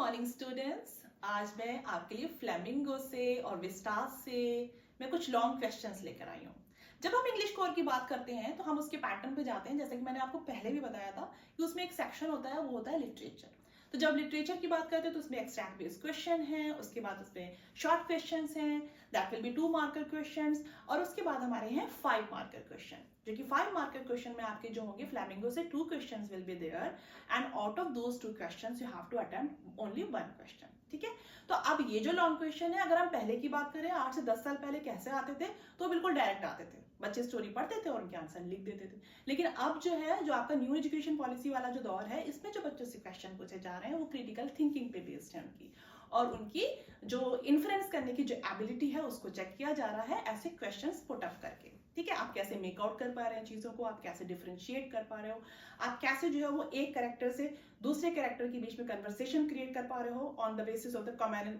Morning students. आज मैं आपके लिए फ्लेमिंगो से और विस्टास से मैं कुछ लॉन्ग क्वेश्चंस लेकर आई हूँ। जब हम इंग्लिश कोर की बात करते हैं तो हम उसके पैटर्न पे जाते हैं, जैसे कि मैंने आपको पहले भी बताया था कि उसमें एक सेक्शन होता है, वो होता है लिटरेचर। तो जब लिटरेचर की बात करते हैं तो उसमें एक्सट्रैक्ट बेस्ड क्वेश्चन है, उसके बाद उसमें शॉर्ट क्वेश्चंस हैं, that will be 2 marker questions, और उसके बाद हमारे हैं 5 मार्कर क्वेश्चन, जो कि 5 मार्कर क्वेश्चन में आपके जो होंगे फ्लेमिंगो से 2 questions will be there, and out of those 2 questions you have to attempt only 1 question. ठीक है, तो अब ये जो लॉन्ग क्वेश्चन है, अगर हम पहले की बात करें 8 से 10 साल पहले कैसे आते थे, तो बिल्कुल डायरेक्ट आते थे, बच्चे स्टोरी पढ़ते थे और उनके आंसर लिख देते थे। लेकिन अब जो है, जो आपका न्यू एजुकेशन पॉलिसी वाला जो दौर है, इसमें जो बच्चों से क्वेश्चन पूछे जा रहे हैं वो क्रिटिकल थिंकिंग पे बेस्ड है उनकी, और उनकी जो इन्फ्लुएंस करने की जो एबिलिटी है उसको चेक किया जा रहा है ऐसे क्वेश्चंस पुट अप करके। ठीक है, आप कैसे मेकआउट कर पा रहे हैं चीजों को, आप कैसे डिफरेंशिएट कर पा रहे हो, आप कैसे जो है वो एक कैरेक्टर से दूसरे कैरेक्टर के बीच में कन्वर्सेशन क्रिएट कर पा रहे हो on the basis of the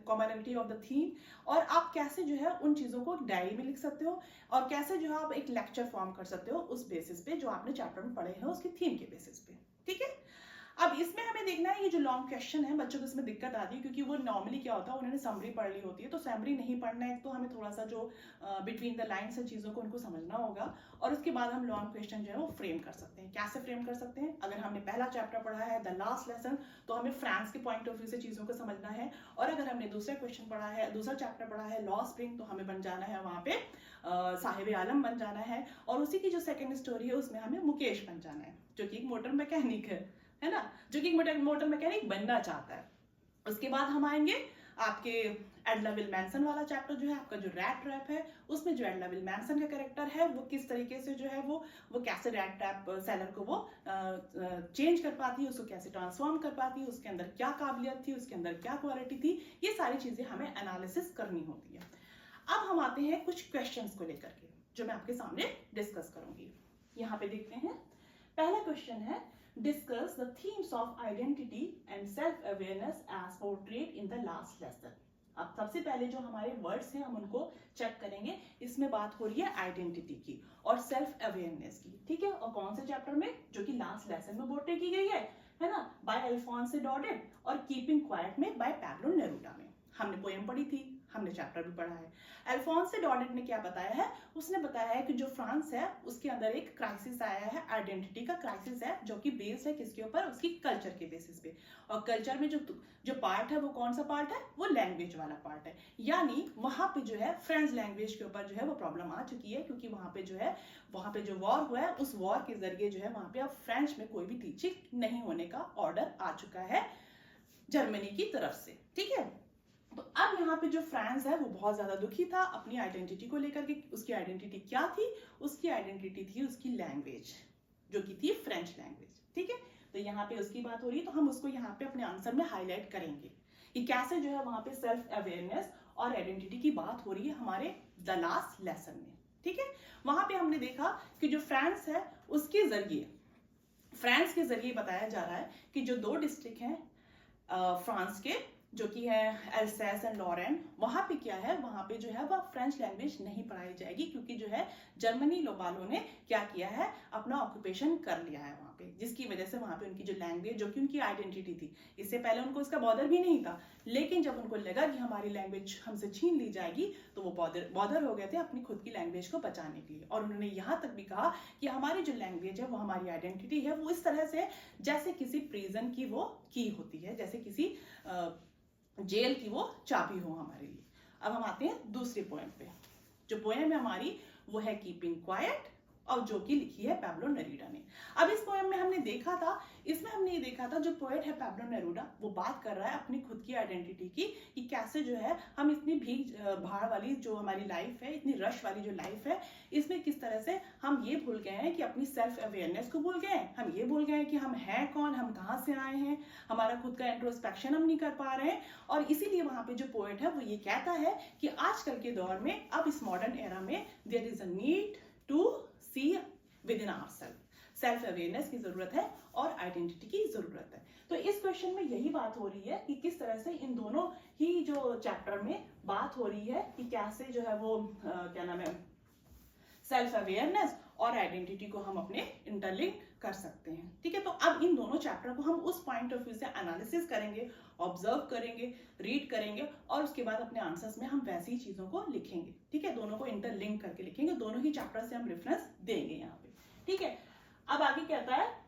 commonality of the theme, और आप कैसे जो है उन चीजों को डायरी में लिख सकते हो, और कैसे जो है आप एक लेक्चर फॉर्म कर सकते हो उस बेसिस पे जो आपने चैप्टर में पढ़े हैं उसकी थीम के बेसिस पे। ठीक है, अब इसमें हमें देखना है ये जो लॉन्ग क्वेश्चन है, बच्चों को इसमें दिक्कत आती है क्योंकि वो नॉर्मली क्या होता है, उन्होंने समरी पढ़ ली होती है, तो समरी नहीं पढ़ना है, तो हमें थोड़ा सा जो बिटवीन द लाइन्स है चीज़ों को उनको समझना होगा, और उसके बाद हम लॉन्ग क्वेश्चन जो है वो फ्रेम कर सकते हैं। कैसे फ्रेम कर सकते हैं? अगर हमने पहला चैप्टर पढ़ा है द लास्ट लेसन, तो हमें फ्रांस के पॉइंट ऑफ व्यू से चीज़ों को समझना है, और अगर हमने दूसरा क्वेश्चन पढ़ा है, दूसरा चैप्टर पढ़ा है लॉ स्प्रिंग, तो हमें बन जाना है वहाँ पे साहिब आलम बन जाना है, और उसी की जो सेकेंड स्टोरी है उसमें हमें मुकेश बन जाना है, जो कि एक मोटर मैकेनिक है ना, जो कि मोटर मैकेनिक बनना चाहता है। उसके बाद हम आएंगे आपके एडला विल मैनसन वाला चैप्टर, जो है आपका जो रैट ट्रैप है, उसमें जो एडला विल मैनसन का कैरेक्टर है वो किस तरीके से जो है वो कैसे रैट ट्रैप सेलर को वो चेंज कर पाती है, उसको कैसे ट्रांसफॉर्म कर पाती है, उसके अंदर क्या काबिलियत थी, उसके अंदर क्या क्वालिटी थी, ये सारी चीजें हमें एनालिसिस करनी होती है। अब हम आते हैं कुछ क्वेश्चंस को लेकर के, जो मैं आपके सामने डिस्कस करूंगी। यहाँ पे देखते हैं, पहला क्वेश्चन है discuss the themes of identity and self-awareness as portrayed in the last lesson। अब सबसे पहले जो हमारे वर्ड्स हैं हम उनको चेक करेंगे। इसमें बात हो रही है आइडेंटिटी की और सेल्फ अवेयरनेस की। ठीक है, और कौन से चैप्टर में? जो कि लास्ट लेसन में पोर्ट्रे की गई है ना, बाय अल्फोंसे डॉडेड, और कीपिंग क्वाइट में बाय पैब्लो नेरूदा में। हमने पोएम पढ़ी थी, हमने चैप्टर भी पढ़ा है। अल्फोंसे डॉडेड ने क्या बताया है? उसने बताया है कि जो फ्रांस है उसके अंदर एक क्राइसिस आया है, आइडेंटिटी का क्राइसिस है, जो कि बेस्ड है किसके ऊपर? उसकी कल्चर के बेसिस पे। और कल्चर में जो पार्ट है वो कौन सा पार्ट है? वो लैंग्वेज वाला पार्ट है। यानी वहां पे जो है फ्रेंच लैंग्वेज के ऊपर जो है वो प्रॉब्लम आ चुकी है, क्योंकि वहां पे जो वॉर हुआ है, उस वॉर के जरिए जो है वहां पे अब फ्रेंच में कोई भी टीचिंग नहीं होने का ऑर्डर आ चुका है जर्मनी की तरफ से। ठीक है, तो अब यहाँ पे जो फ्रांस है वो बहुत ज्यादा दुखी था अपनी आइडेंटिटी को लेकर के। उसकी आइडेंटिटी क्या थी? उसकी आइडेंटिटी थी उसकी लैंग्वेज, जो कि थी फ्रेंच लैंग्वेज। ठीक है, तो यहाँ पे उसकी बात हो रही है, तो हम उसको यहाँ पे अपने आंसर में हाईलाइट करेंगे कि कैसे जो है वहां पे सेल्फ अवेयरनेस और आइडेंटिटी की बात हो रही है हमारे द लास्ट लेसन में। ठीक है, वहां पे हमने देखा कि जो फ्रांस है उसके जरिए, फ्रांस के जरिए बताया जा रहा है कि जो 2 डिस्ट्रिक्ट हैं फ्रांस के, जो कि है एल्सेस एंड लॉरेन, वहां पे क्या है, वहां पे जो है वह फ्रेंच लैंग्वेज नहीं पढ़ाई जाएगी, क्योंकि जो है जर्मनी वालों ने क्या किया है, अपना ऑक्यूपेशन कर लिया है वहां पे, जिसकी वजह से वहां पे उनकी जो लैंग्वेज, जो कि उनकी आइडेंटिटी थी, इससे पहले उनको इसका बॉदर भी नहीं था, लेकिन जब उनको लगा कि हमारी लैंग्वेज हमसे छीन ली जाएगी, तो वो बॉदर हो गए थे अपनी खुद की लैंग्वेज को बचाने के लिए। और उन्होंने यहाँ तक भी कहा कि हमारी जो लैंग्वेज है वो हमारी आइडेंटिटी है, वो इस तरह से जैसे किसी प्रिजन की वो की होती है, जैसे किसी जेल की वो चाबी हो हमारे लिए। अब हम आते हैं दूसरी पोएम पे। जो पोएम है हमारी वो है कीपिंग क्वाइट, और जो कि लिखी है पैब्लो नेरूदा ने। अब इस पोएम में हमने देखा था, इसमें हमने ये देखा था, जो पोएट है पैब्लो नेरूदा, वो बात कर रहा है अपनी खुद की आइडेंटिटी की, कि कैसे जो है हम इतनी भीड़ भाड़ वाली जो हमारी लाइफ है, इतनी रश वाली जो लाइफ है, इसमें किस तरह से हम ये भूल गए हैं कि अपनी सेल्फ अवेयरनेस को भूल गए हैं। हम ये भूल गए हैं कि हम हैं कौन, हम कहाँ से आए हैं, हमारा खुद का इंट्रोस्पेक्शन हम नहीं कर पा रहे हैं। और इसीलिए वहां पे जो पोएट है वो ये कहता है कि आजकल के दौर में, अब इस मॉडर्न एरा में, there is a need to see within ourselves. Self awareness की जरूरत है और आइडेंटिटी की जरूरत है। तो इस क्वेश्चन में यही बात हो रही है कि किस तरह से इन दोनों ही जो चैप्टर में बात हो रही है कि कैसे जो है वो क्या नाम है, सेल्फ अवेयरनेस और आइडेंटिटी को हम अपने इंटरलिंक कर सकते हैं। ठीक है, तो अब इन दोनों चैप्टर को हम उस पॉइंट ऑफ व्यू से एनालिसिस करेंगे, ऑब्जर्व करेंगे, रीड करेंगे और उसके बाद अपने आंसर्स में हम वैसी ही चीजों को लिखेंगे। ठीक है, दोनों को इंटरलिंक करके लिखेंगे, दोनों ही चैप्टर से हम रेफरेंस देंगे यहाँ पे। ठीक है, अब आगे कहता है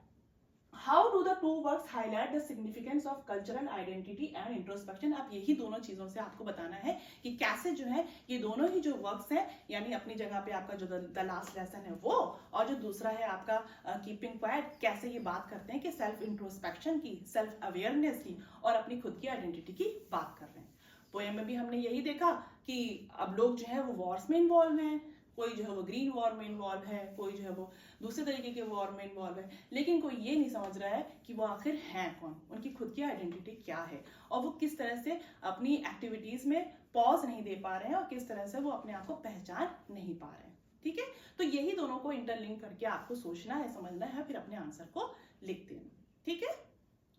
How do the two works highlight the significance of cultural identity and introspection? अब यही दोनों चीजों से आपको बताना है कि कैसे जो है ये दोनों ही जो वर्क्स हैं, यानी अपनी जगह पे आपका जो द लास्ट लेसन है वो, और जो दूसरा है आपका कीपिंग क्वाइट, कैसे ये बात करते हैं कि सेल्फ इंट्रोस्पेक्शन की, सेल्फ अवेयरनेस की और अपनी खुद की आइडेंटिटी की बात कर रहे हैं। पोएम में भी हमने यही देखा कि अब लोग जो है वो वॉर्स में इन्वॉल्व हैं, कोई जो है वो ग्रीन वॉर में इन्वॉल्व है, कोई जो है वो दूसरे तरीके के वॉर में इन्वॉल्व है, लेकिन कोई ये नहीं समझ रहा है कि वो आखिर हैं कौन, उनकी खुद की आइडेंटिटी क्या है और वो किस तरह से अपनी एक्टिविटीज में पॉज नहीं दे पा रहे हैं और किस तरह से वो अपने आप को पहचान नहीं पा रहे हैं। ठीक है, तो यही दोनों को इंटरलिंक करके आपको सोचना है, समझना है, फिर अपने आंसर को लिख देना। ठीक है,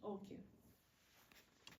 ओके।